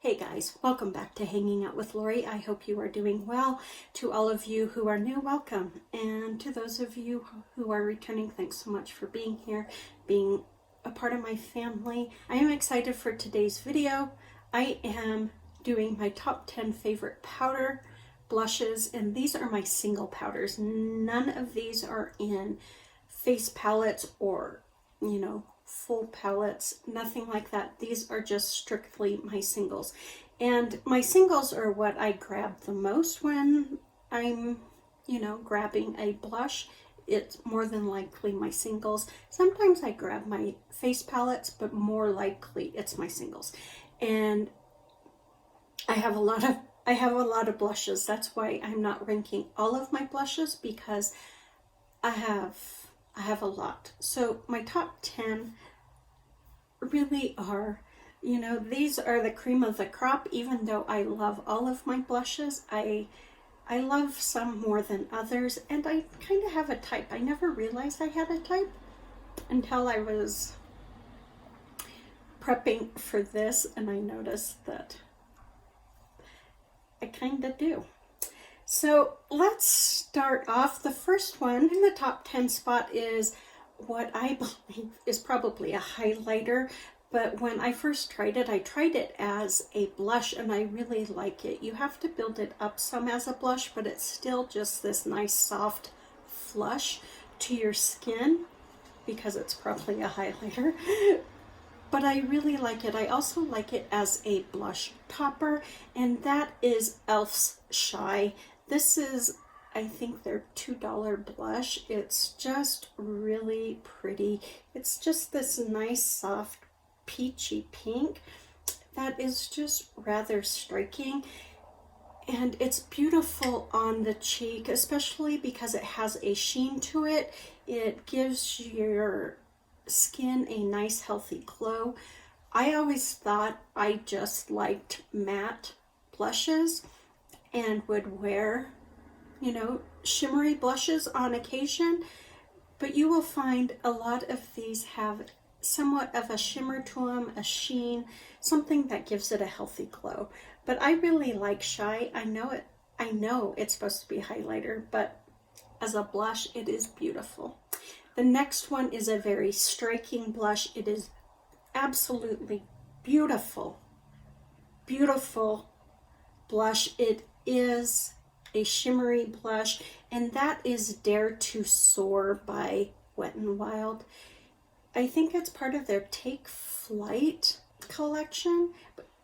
Hey guys, welcome back to Hanging Out with Lori. I hope you are doing well. To all of you who are new, welcome. And to those of you who are returning, thanks so much for being here, being a part of my family. I am excited for today's video. I am doing my top 10 favorite powder blushes, and these are my single powders. None of these are in face palettes or, full palettes, nothing like that. These are just strictly my singles. And my singles are what I grab the most when I'm, grabbing a blush. It's more than likely my singles. Sometimes I grab my face palettes, but more likely it's my singles. And I have a lot of blushes. That's why I'm not ranking all of my blushes, because I have a lot. So my top 10 really are, these are the cream of the crop. Even though I love all of my blushes, I love some more than others, and I kind of have a type. I never realized I had a type until I was prepping for this, and I noticed that I kind of do. So let's start off. The first one in the top 10 spot is what I believe is probably a highlighter, but when I first tried it, I tried it as a blush and I really like it. You have to build it up some as a blush, but it's still just this nice soft flush to your skin because it's probably a highlighter. But I really like it. I also like it as a blush topper, and that is e.l.f.'s Shy. This is, I think, their $2 blush. It's just really pretty. It's just this nice, soft, peachy pink that is just rather striking. And it's beautiful on the cheek, especially because it has a sheen to it. It gives your skin a nice, healthy glow. I always thought I just liked matte blushes and would wear, shimmery blushes on occasion, but you will find a lot of these have somewhat of a shimmer to them, a sheen, something that gives it a healthy glow. But I really like Shy. I know it's supposed to be a highlighter, but as a blush, it is beautiful. The next one is a very striking blush. It is absolutely beautiful, beautiful blush. It is a shimmery blush, and that is Dare to Soar by Wet n Wild. I think it's part of their Take Flight collection.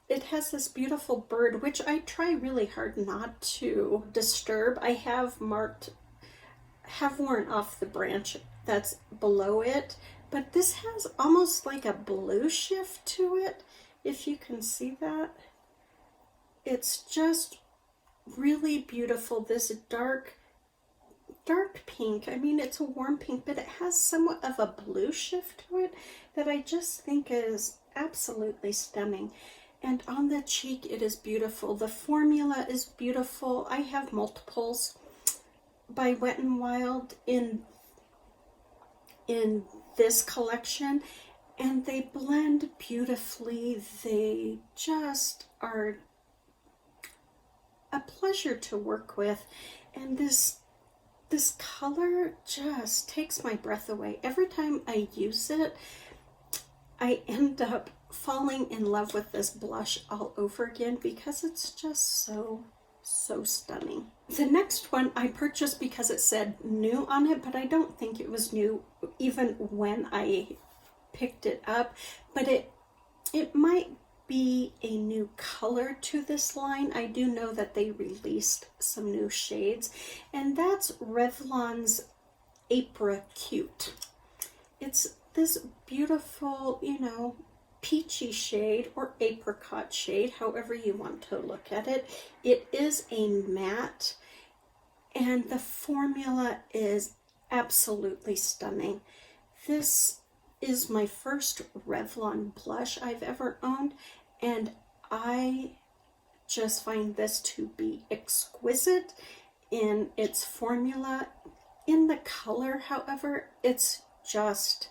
It has this beautiful bird, which I try really hard not to disturb. I have worn off the branch that's below it, but this has almost like a blue shift to it, if you can see that. It's just really beautiful. This dark pink. I mean, it's a warm pink, but it has somewhat of a blue shift to it that I just think is absolutely stunning. And on the cheek, it is beautiful. The formula is beautiful. I have multiples by Wet n Wild in this collection, and they blend beautifully. They just are a pleasure to work with, and this color just takes my breath away. Every time I use it, I end up falling in love with this blush all over again because it's just so stunning. The next one I purchased because it said new on it, but I don't think it was new even when I picked it up, but it might be a new color to this line. I do know that they released some new shades, and that's Revlon's Apricute. It's this beautiful, peachy shade or apricot shade, however you want to look at it. It is a matte, and the formula is absolutely stunning. This is my first Revlon blush I've ever owned, and I just find this to be exquisite in its formula. In the color, however, it's just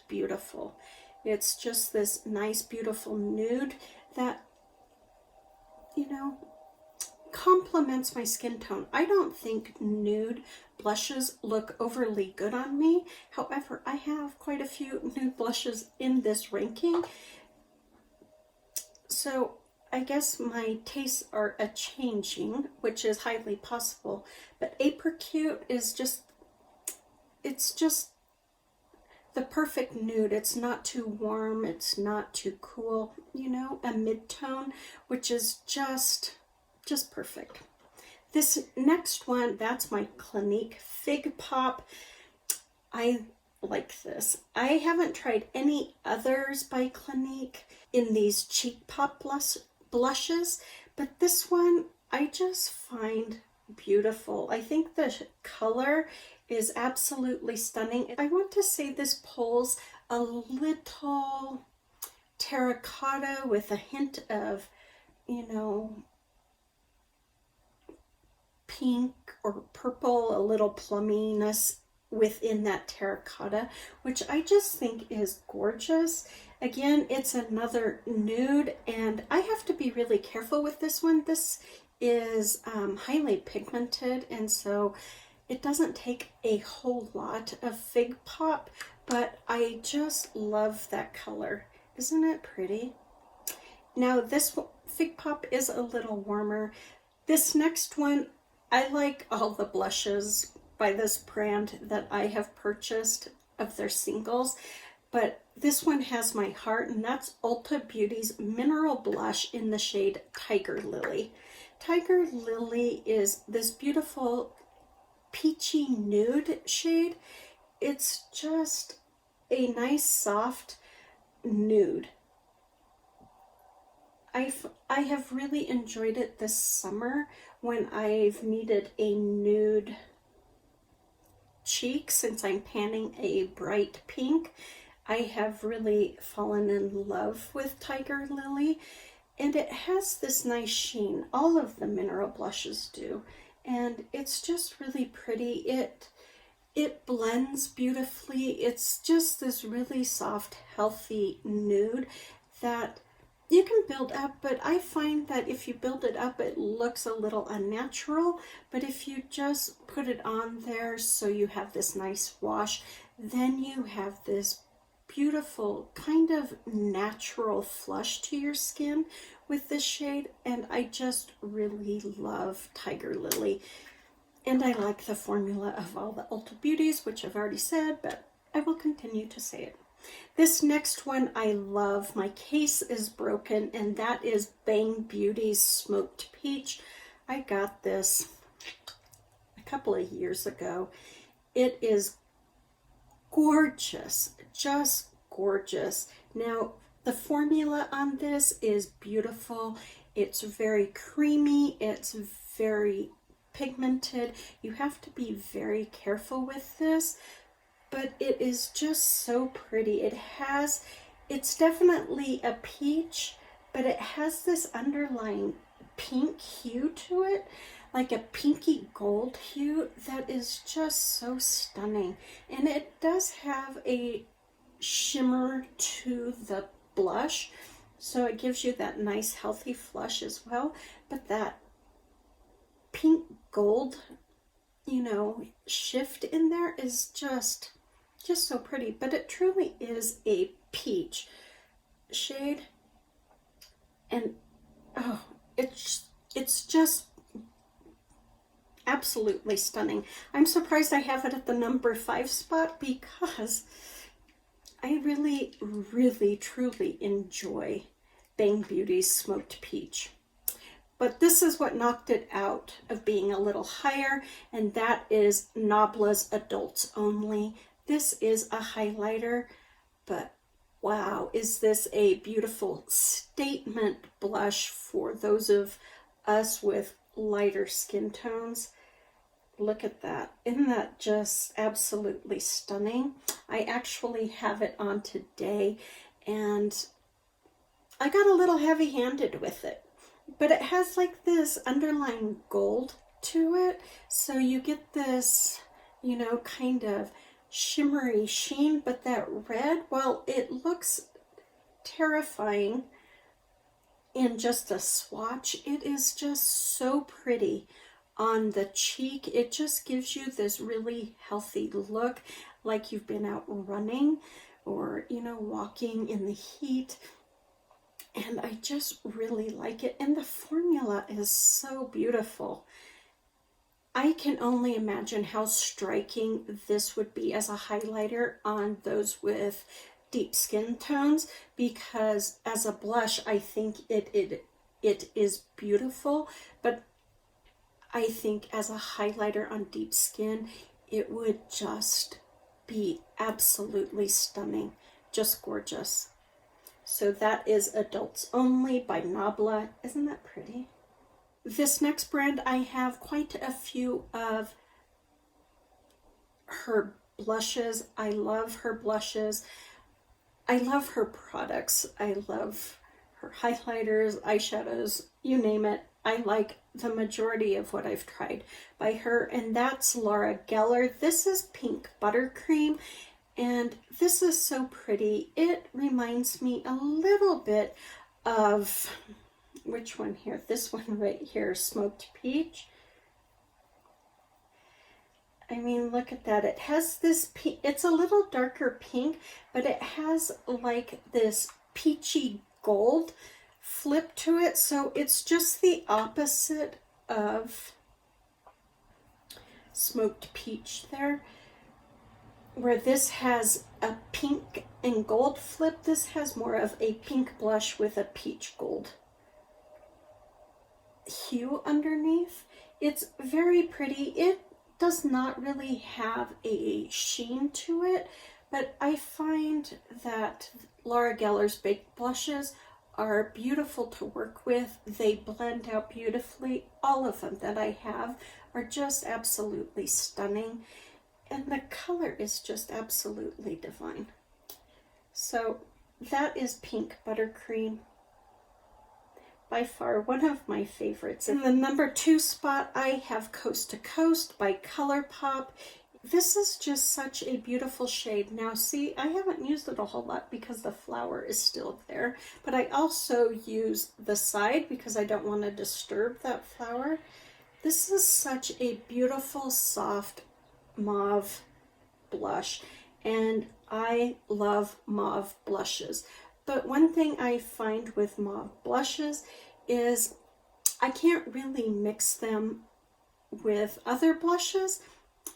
beautiful. It's just this nice, beautiful nude that know, complements my skin tone. I don't think nude blushes look overly good on me. However, I have quite a few nude blushes in this ranking. So I guess my tastes are a-changing, which is highly possible. But Apricute is just, it's just the perfect nude. It's not too warm, it's not too cool, you know, a mid-tone, which is just perfect. This next one, that's my Clinique Fig Pop. I like this. I haven't tried any others by Clinique in these cheek pop blushes, but this one I just find beautiful. I think the color is absolutely stunning. I want to say this pulls a little terracotta with a hint of, you know, pink or purple, a little plumminess within that terracotta, which I just think is gorgeous. Again, it's another nude, and I have to be really careful with this one. This is highly pigmented, and so it doesn't take a whole lot of Fig Pop, but I just love that color. Isn't it pretty? Now this Fig Pop is a little warmer. This next one, I like all the blushes by this brand that I have purchased of their singles, but this one has my heart, and that's Ulta Beauty's Mineral Blush in the shade Tiger Lily. Tiger Lily is this beautiful peachy nude shade. It's just a nice soft nude. I have really enjoyed it this summer when I've needed a nude cheek, since I'm panning a bright pink. I have really fallen in love with Tiger Lily, and it has this nice sheen. All of the mineral blushes do, and it's just really pretty. It blends beautifully. It's just this really soft, healthy nude that you can build up, but I find that if you build it up, it looks a little unnatural. But if you just put it on there so you have this nice wash, then you have this beautiful kind of natural flush to your skin with this shade. And I just really love Tiger Lily. And I like the formula of all the Ulta Beauties, which I've already said, but I will continue to say it. This next one I love. My case is broken, and that is Bang Beauty's Smoked Peach. I got this a couple of years ago. It is gorgeous, just gorgeous. Now, the formula on this is beautiful. It's very creamy. It's very pigmented. You have to be very careful with this, but it is just so pretty. It's definitely a peach, but it has this underlying pink hue to it, like a pinky gold hue that is just so stunning. And it does have a shimmer to the blush, so it gives you that nice healthy flush as well, but that pink gold, you know, shift in there is just so pretty. But it truly is a peach shade, and oh, it's just absolutely stunning. I'm surprised I have it at the number 5 spot, because I really, really, truly enjoy Bang Beauty's Smoked Peach. But this is what knocked it out of being a little higher, and that is Nabla's Adults Only. This is a highlighter, but wow, is this a beautiful statement blush for those of us with lighter skin tones. Look at that. Isn't that just absolutely stunning? I actually have it on today, and I got a little heavy-handed with it. But it has like this underlying gold to it, so you get this, you know, kind of shimmery sheen. But that red, well, it looks terrifying. in just a swatch. It is just so pretty on the cheek. It just gives you this really healthy look, like you've been out running or, you know, walking in the heat. And I just really like it. And the formula is so beautiful. I can only imagine how striking this would be as a highlighter on those with deep skin tones, because as a blush, I think it is beautiful, but I think as a highlighter on deep skin, it would just be absolutely stunning, just gorgeous. So that is Adults Only by Nabla. Isn't that pretty? This next brand, I have quite a few of her blushes. I love her blushes. I love her products. I love her highlighters, eyeshadows, you name it. I like the majority of what I've tried by her, and that's Laura Geller. This is Pink Buttercream, and this is so pretty. It reminds me a little bit of, which one here? This one right here, Smoked Peach. I mean, look at that. It has this, it's a little darker pink, but it has like this peachy gold flip to it. So it's just the opposite of Smoked Peach there, where this has a pink and gold flip. This has more of a pink blush with a peach gold hue underneath. It's very pretty. It does not really have a sheen to it, but I find that Laura Geller's baked blushes are beautiful to work with. They blend out beautifully. All of them that I have are just absolutely stunning, and the color is just absolutely divine. So that is Pink Buttercream. By far one of my favorites. In the number 2 spot, I have Coast to Coast by Colourpop. This is just such a beautiful shade. Now see, I haven't used it a whole lot because the flower is still there, but I also use the side because I don't want to disturb that flower. This is such a beautiful, soft mauve blush, and I love mauve blushes. But one thing I find with mauve blushes is I can't really mix them with other blushes.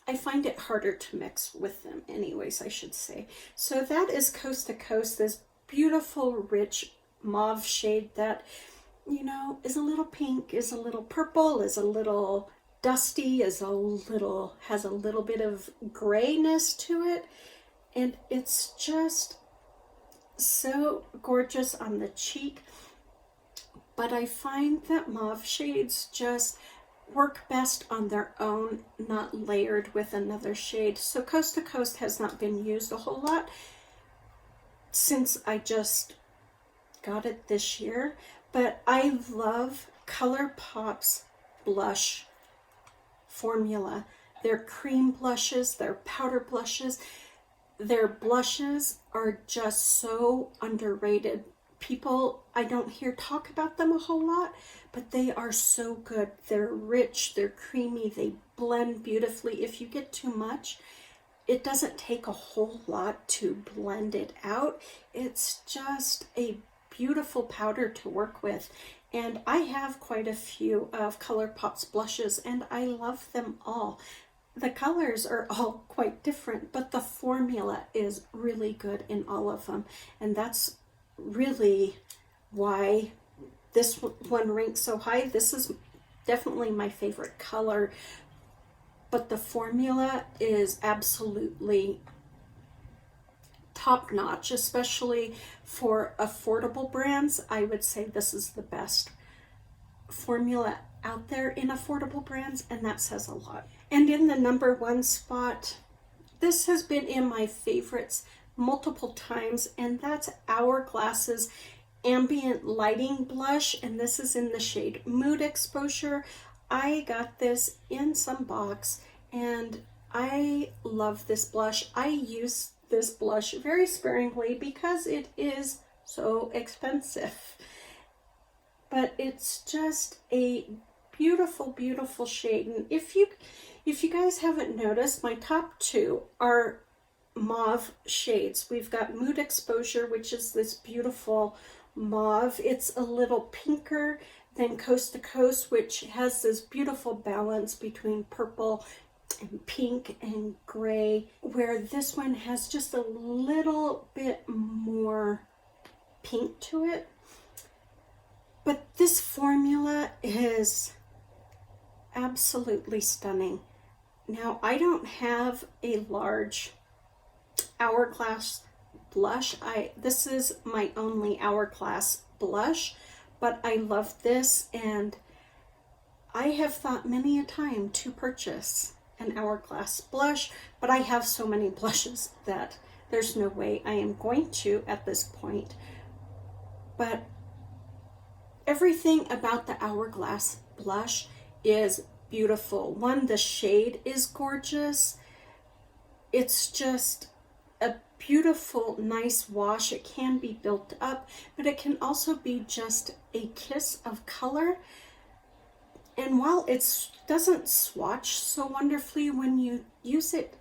I find it harder to mix with them anyways, I should say. So that is Coast to Coast, this beautiful, rich mauve shade that, you know, is a little pink, is a little purple, is a little dusty, has a little bit of grayness to it. And it's just so gorgeous on the cheek, but I find that mauve shades just work best on their own, not layered with another shade. So Coast to Coast has not been used a whole lot since I just got it this year, but I love Colourpop's blush formula. Their cream blushes, their powder blushes, their blushes are just so underrated. People, I don't hear talk about them a whole lot, but they are so good. They're rich, they're creamy, they blend beautifully. If you get too much, it doesn't take a whole lot to blend it out. It's just a beautiful powder to work with. And I have quite a few of Colourpop's blushes, and I love them all. The colors are all quite different, but the formula is really good in all of them. And that's really why this one ranks so high. This is definitely my favorite color, but the formula is absolutely top notch, especially for affordable brands. I would say this is the best formula out there in affordable brands, and that says a lot. And in the number 1 spot, this has been in my favorites multiple times, and that's Hourglass's Ambient Lighting Blush, and this is in the shade Mood Exposure. I got this in some box, and I love this blush. I use this blush very sparingly because it is so expensive. but it's just a beautiful, beautiful shade. And if you guys haven't noticed, my top two are mauve shades. We've got Mood Exposure, which is this beautiful mauve. It's a little pinker than Coast to Coast, which has this beautiful balance between purple and pink and gray, where this one has just a little bit more pink to it. But this formula is absolutely stunning. Now, I don't have a large Hourglass blush. This is my only Hourglass blush, but I love this, and I have thought many a time to purchase an Hourglass blush, but I have so many blushes that there's no way I am going to at this point. But everything about the Hourglass blush is beautiful. One, the shade is gorgeous. It's just a beautiful, nice wash. It can be built up, but it can also be just a kiss of color. And while it doesn't swatch so wonderfully when you use it,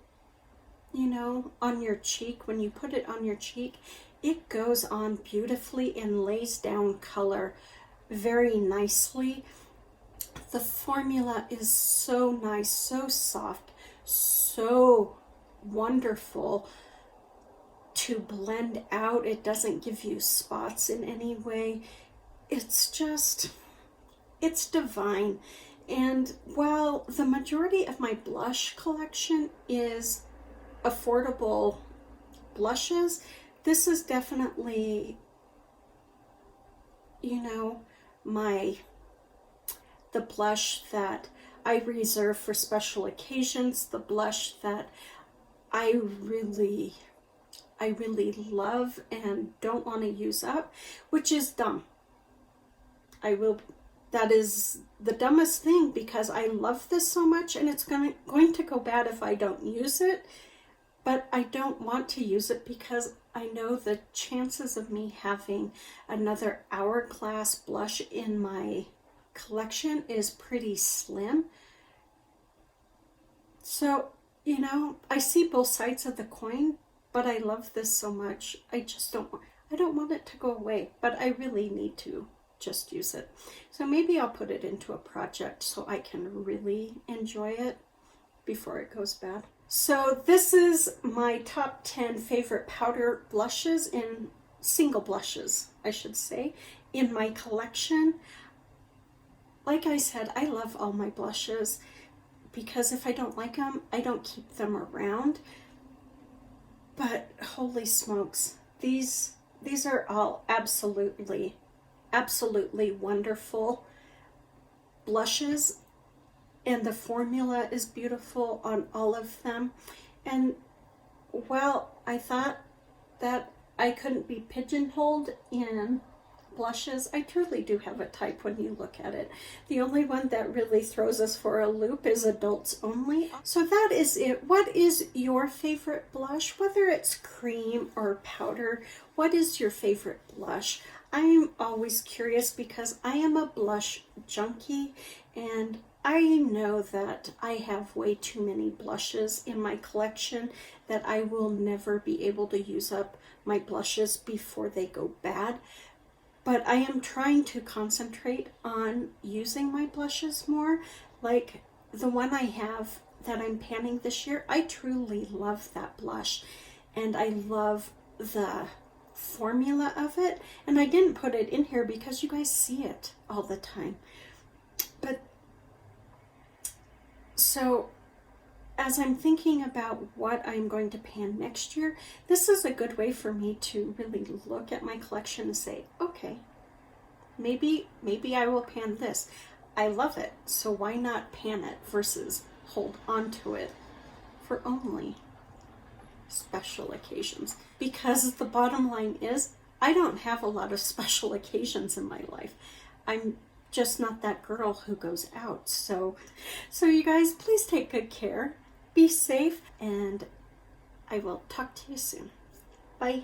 you know, on your cheek, when you put it on your cheek, it goes on beautifully and lays down color very nicely. The formula is so nice, so soft, so wonderful to blend out. It doesn't give you spots in any way. It's just, it's divine. And while the majority of my blush collection is affordable blushes, this is definitely, you know, the blush that I reserve for special occasions, the blush that I really love and don't want to use up, which is dumb. That is the dumbest thing, because I love this so much, and it's going to go bad if I don't use it. But I don't want to use it because I know the chances of me having another Hourglass blush in my collection is pretty slim. So, you know, I see both sides of the coin, but I love this so much. I don't want it to go away, but I really need to just use it. So maybe I'll put it into a project so I can really enjoy it before it goes bad. So this is my top 10 favorite powder blushes, in single blushes, I should say, in my collection. Like I said, I love all my blushes, because if I don't like them, I don't keep them around. But holy smokes, these are all absolutely wonderful blushes, and the formula is beautiful on all of them. And while I thought that I couldn't be pigeonholed in blushes, I truly do have a type when you look at it. The only one that really throws us for a loop is adults only. So that is it. What is your favorite blush? Whether it's cream or powder, what is your favorite blush? I'm always curious, because I am a blush junkie, and I know that I have way too many blushes in my collection that I will never be able to use up my blushes before they go bad. But I am trying to concentrate on using my blushes more. Like the one I have that I'm panning this year, I truly love that blush, and I love the formula of it. And I didn't put it in here because you guys see it all the time. But so as I'm thinking about what I'm going to pan next year, this is a good way for me to really look at my collection and say, okay, maybe I will pan this. I love it, so why not pan it versus hold on to it for only special occasions? Because the bottom line is, I don't have a lot of special occasions in my life. I'm just not that girl who goes out. So you guys, please take good care. Be safe, and I will talk to you soon. Bye.